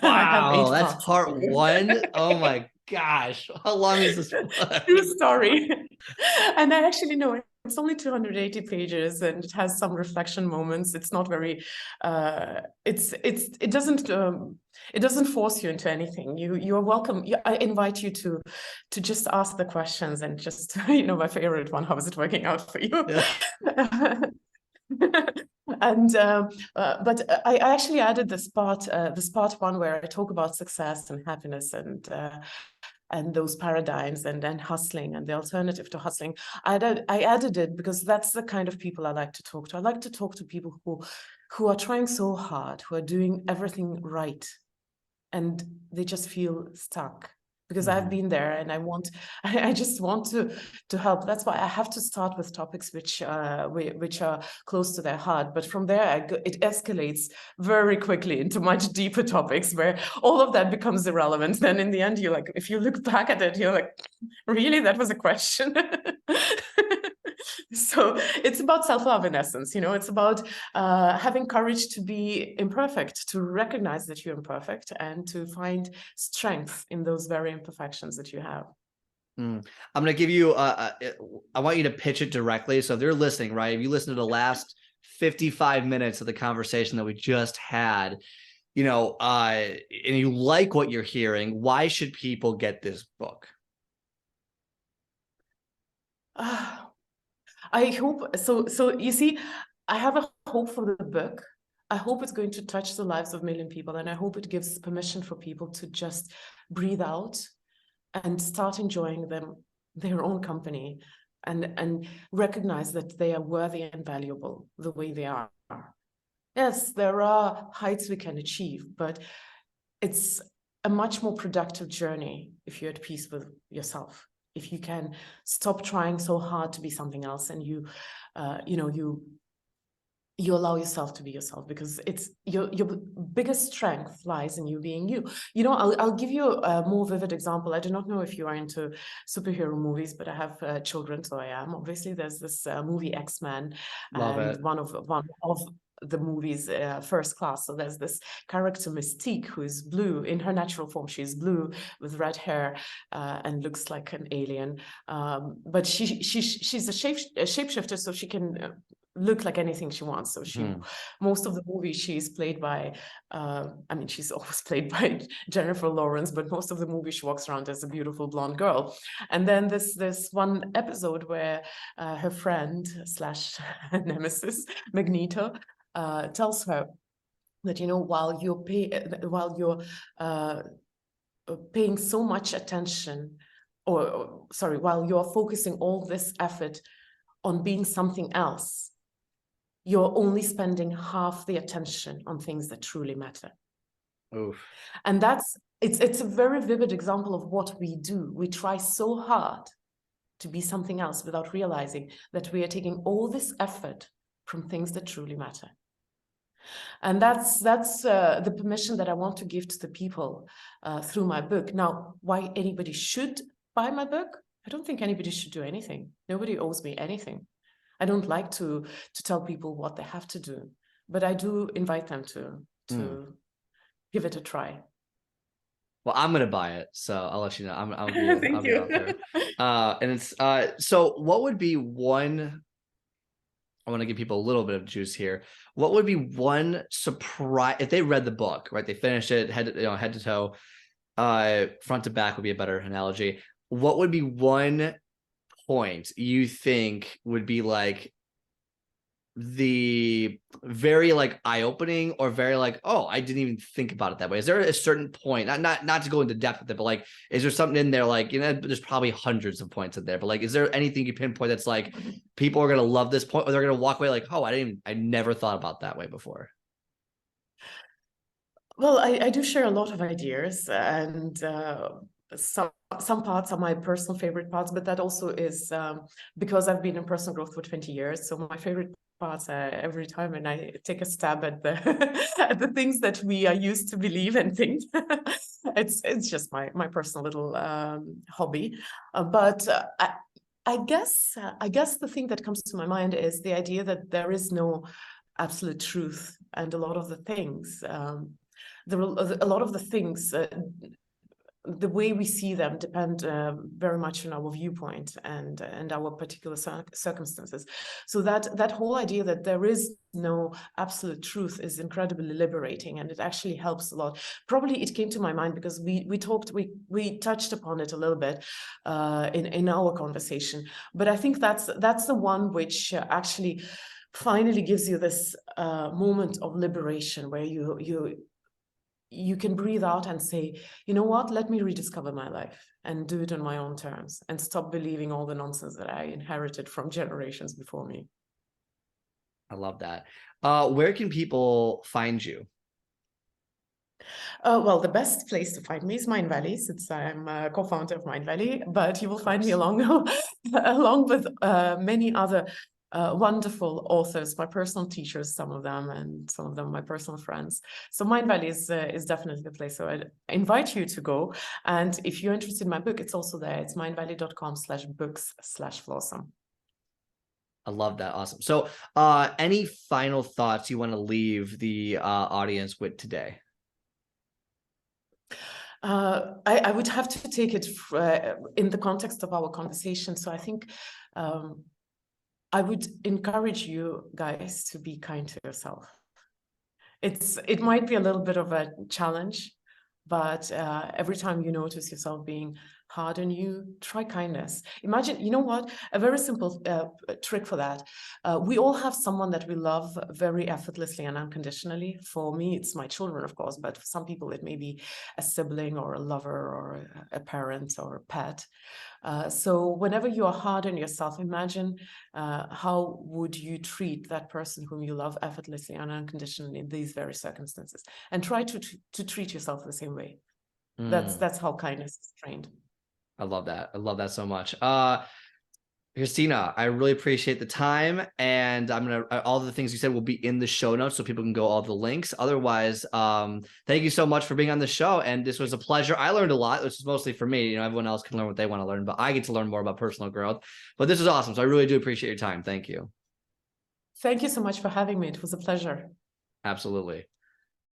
Speaker 1: Wow, that's part 1? Oh my gosh, how long is this book?
Speaker 2: True story. And I actually know it's only 280 pages, and it has some reflection moments. It's not very, it doesn't force you into anything. You are welcome. I invite you to just ask the questions, and just, my favorite one, how is it working out for you? Yeah. But I actually added this part one where I talk about success and happiness and those paradigms and then hustling and the alternative to hustling. I added it because that's the kind of people I like to talk to. I like to talk to people who are trying so hard, who are doing everything right, and they just feel stuck. Because I've been there, and I just want to help. That's why I have to start with topics which are close to their heart. But from there, it escalates very quickly into much deeper topics where all of that becomes irrelevant. Then in the end, you're like, if you look back at it, you're like, really, that was a question. So it's about self-love in essence, it's about having courage to be imperfect, to recognize that you're imperfect, and to find strength in those very imperfections that you have.
Speaker 1: I'm going to give you, I want you to pitch it directly. So if they're listening, right, if you listen to the last 55 minutes of the conversation that we just had, and you like what you're hearing, why should people get this book?
Speaker 2: I hope so. So you see, I have a hope for the book. I hope it's going to touch the lives of a million people, and I hope it gives permission for people to just breathe out and start enjoying their own company, and recognize that they are worthy and valuable the way they are. Yes, there are heights we can achieve, but it's a much more productive journey if you're at peace with yourself. If you can stop trying so hard to be something else, and you allow yourself to be yourself, because it's your biggest strength lies in you being you. I'll give you a more vivid example. I do not know if you are into superhero movies, but I have children, so I am. Obviously, there's this movie X-Men, and one of the movie's First Class. So there's this character Mystique, who is blue in her natural form. She's blue with red hair and looks like an alien. But she's a shapeshifter, so she can look like anything she wants. So most of the movie she's played by, she's always played by Jennifer Lawrence, but most of the movie she walks around as a beautiful blonde girl. And then this one episode where her friend / nemesis Magneto tells her that while you're paying so much attention, while you're focusing all this effort on being something else, you're only spending half the attention on things that truly matter.
Speaker 1: Oof.
Speaker 2: And it's a very vivid example of what we do. We try so hard to be something else without realizing that we are taking all this effort from things that truly matter. And that's the permission that I want to give to the people through my book. Now, why anybody should buy my book? I don't think anybody should do anything. Nobody owes me anything. I don't like to tell people what they have to do, but I do invite them to give it a try.
Speaker 1: Well, I'm gonna buy it, so I'll let you know. I'll
Speaker 2: Thank
Speaker 1: be
Speaker 2: you.
Speaker 1: out there. And it's so what would be one? I want to give people a little bit of juice here. What would be one surprise if they read the book, right? They finished it head to toe, front to back would be a better analogy. What would be one point you think would be like the very like eye-opening, or very like, oh, I didn't even think about it that way? Is there a certain point, not to go into depth with it, but like, is there something in there, like, there's probably hundreds of points in there, but like, is there anything you pinpoint that's like people are going to love this point, or they're going to walk away like, oh, I never thought about that way before?
Speaker 2: Well, I do share a lot of ideas, and some parts are my personal favorite parts, but that also is because I've been in personal growth for 20 years. So my favorite parts are every time, and I take a stab at the at the things that we are used to believe and think. It's just my personal little hobby. But I guess the thing that comes to my mind is the idea that there is no absolute truth, and a lot of the things. A lot of the things, the way we see them depend very much on our viewpoint and our particular circumstances. So that whole idea that there is no absolute truth is incredibly liberating, and it actually helps a lot. Probably it came to my mind because we touched upon it a little bit in our conversation, but I think that's the one which actually finally gives you this moment of liberation where you can breathe out and say, you know what, let me rediscover my life and do it on my own terms and stop believing all the nonsense that I inherited from generations before me.
Speaker 1: I love that. Where can people find you?
Speaker 2: Well, the best place to find me is Mindvalley, since I'm a co-founder of Mindvalley, but you will find me along with many other wonderful authors, my personal teachers, some of them, and some of them my personal friends. So Mindvalley is definitely the place. So I invite you to go. And if you're interested in my book, it's also there. It's mindvalley.com/books/flawesome.
Speaker 1: I love that. Awesome. So any final thoughts you want to leave the audience with today?
Speaker 2: I would have to take it in the context of our conversation. So I think I would encourage you guys to be kind to yourself. It might be a little bit of a challenge, but every time you notice yourself being hard on you, try kindness. Imagine, you know what, a very simple trick for that. We all have someone that we love very effortlessly and unconditionally. For me, it's my children, of course, but for some people, it may be a sibling or a lover or a parent or a pet. So whenever you are hard on yourself, imagine how would you treat that person whom you love effortlessly and unconditionally in these very circumstances, and try to treat yourself the same way. That's how kindness is trained.
Speaker 1: I love that. I love that so much. Kristina, I really appreciate the time, and I'm gonna all the things you said will be in the show notes so people can go all the links. Otherwise, thank you so much for being on the show, and this was a pleasure. I learned a lot, which is mostly for me. You know, everyone else can learn what they want to learn, but I get to learn more about personal growth. But this is awesome, so I really do appreciate your time. Thank you.
Speaker 2: Thank you so much for having me. It was a pleasure.
Speaker 1: Absolutely.